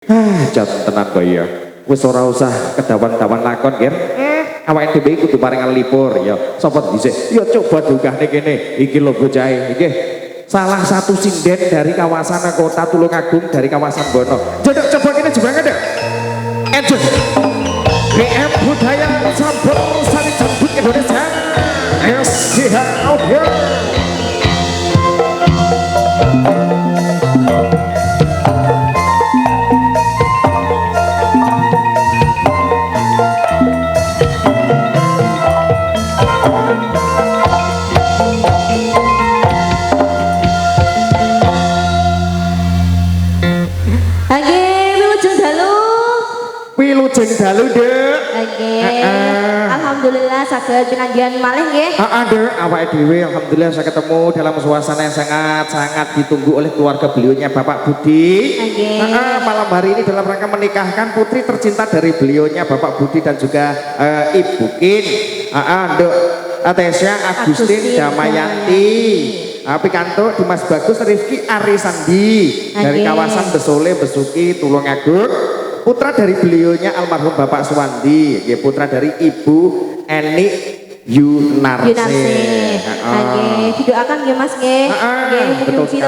Jan tenan kok iya. Wis ora usah kedawan-dawan lakon nggih. Awake dhewe kudu paringan lipur ya. Sapa dhisik? Ya coba dugahne kene. Iki lho bocahe. Nggih. Salah satu sinden dari kawasan Kota Tulungagung dari kawasan Bono. Jodok coba kene jebrangan deh. Enjoy. BM Budaya Campur Sari Jambut Indonesia. SDH Audio. Wilujeng dalu Dek. Nggih. Alhamdulillah saged pinanggihan malih nggih. Dek, awake dhewe alhamdulillah saya ketemu dalam suasana yang sangat ditunggu oleh keluarga beliaunya Bapak Budi. Nggih. Malam hari ini dalam rangka menikahkan putri tercinta dari beliaunya Bapak Budi dan juga Ibu Kin. Dek Atesya Agustin Damayanti. Pikanto Dimas Bagus Rifki Arisandi dari kawasan Besole Besuki Tulungagung. Putra dari beliaunya almarhum Bapak Suwandi, putra dari Ibu Eni Yunarse. Didoakan nggih Mas nggih. Mugi-mugi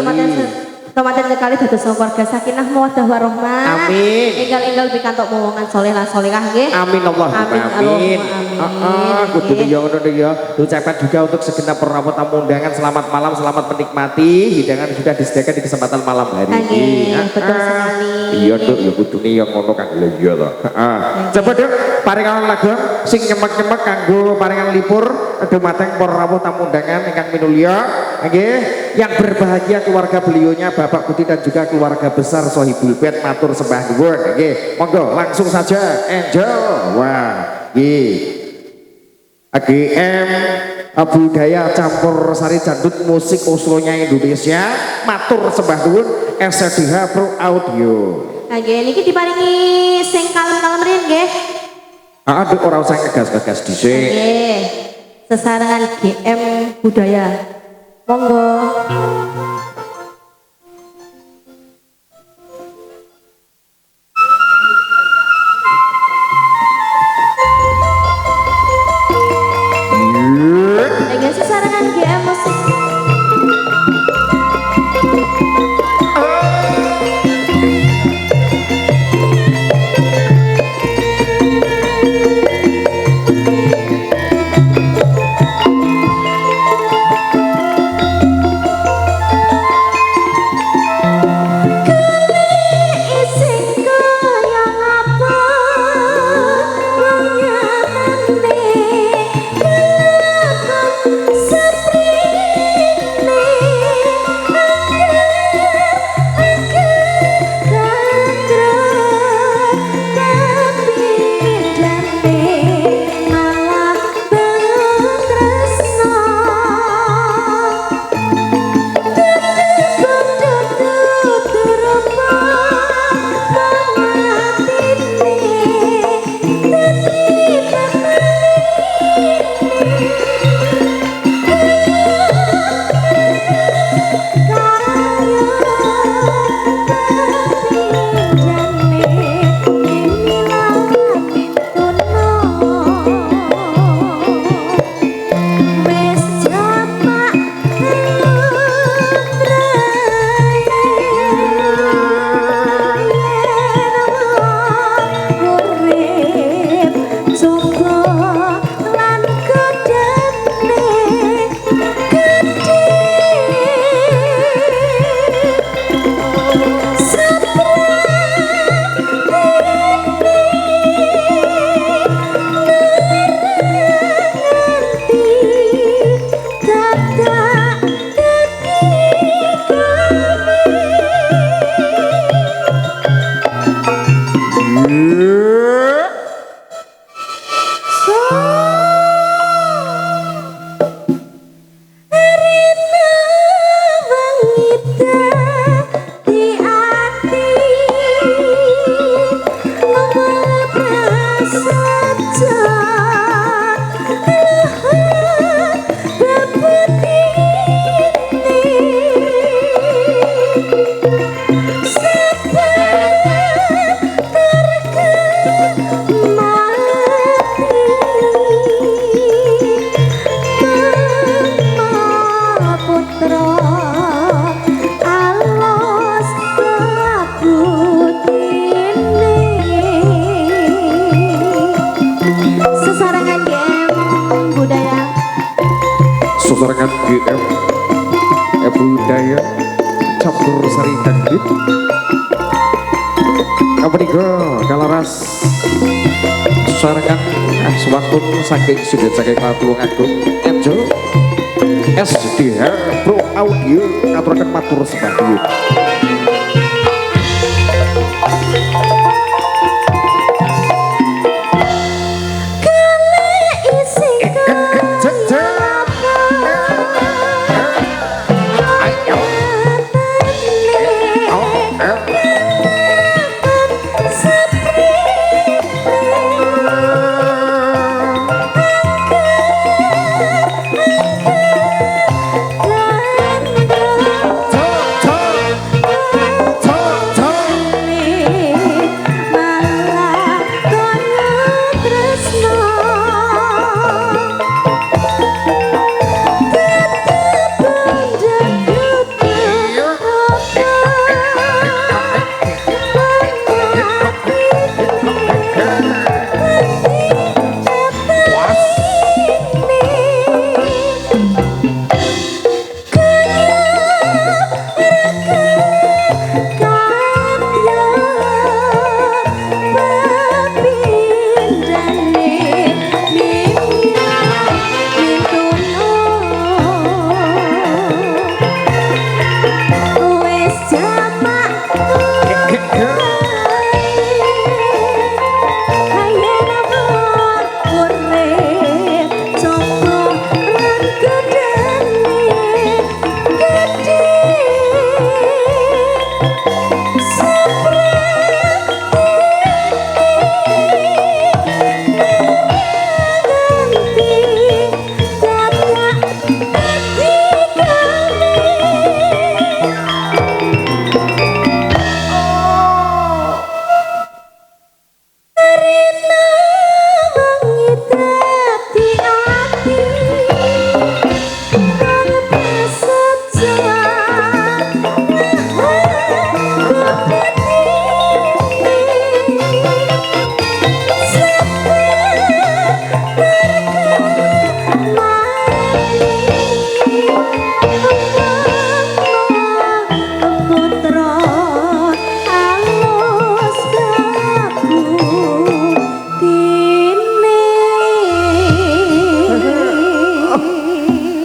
Ramadan sekali dados keluarga sakinah mawaddah warahmah. Amin. Enggal-enggal pikantuk momongan saleh lan salehah nggih. Amin Allah. Amin. Kudu ya ngono ya. Ucapkan juga untuk segenap perawat tamu undangan selamat malam, selamat menikmati hidangan sudah disediakan di kesempatan malam hari ini. Betul sekali. Iya Dok, ya kudune ya ngono kan lho iya to. Coba Dok, paringan lagu sing nyemek-nyemek kanggo paringan lipur dumateng para rawuh tamu undangan ingkang minulya. Nggih, yang berbahagia keluarga beliaunya Bapak Budi dan juga keluarga besar Sohibul Bait matur sembah nuwun. Nggih, monggo langsung saja Angel. Wah, nggih. AGM Budaya Campur Sari Jandut Musik Oslonya Indonesia matur sembah nuwun SDH Pro Audio. Nggih niki diparingi sing kalem-kalem riyen nggih. Duk ora usah ngegas-ngegas dhisik. Nggih. Sesarengan GM Budaya. Monggo. Sesarengan GM musik. serangan GM Budaya campur sari dangdut kaprika kalaras serangan swatun saking sudut saking Tulung Agung Enjo SDH Pro Audio aturaken matur sembah.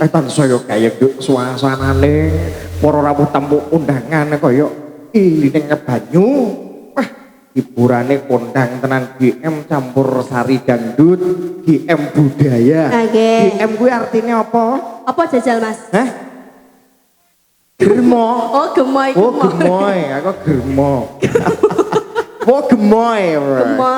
Tansaya kayek suasanane para rawuh tamu undangan kaya iline banyu. Wah, hiburane kondang tenan GM campur sari dangdut, GM budaya. GM kuwi artine apa? Apa jajal, Mas? Hah? Germo. Oh, gemoy. Oh, gemoy, aku germo. Oh, gemoy.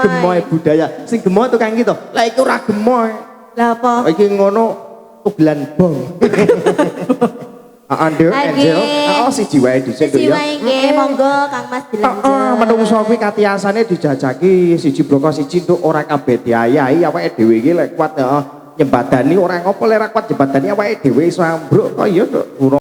Gemoy budaya. Sing gemoy tukang gitu. Lah iku ora gemoy. Lah apa? Iki ngono Uglan bong. Ande Angel. Siji wae dhisik ya. Siji wae nggih, monggo Kang Mas dilanja. Menungso kuwi katiasane dijajaki siji bloko siji entuk ora kabeh diayahi awake dhewe iki lek kuat nyembadani ora ngopo lek ora kuat nyembadani awake dhewe iso ambruk kok ya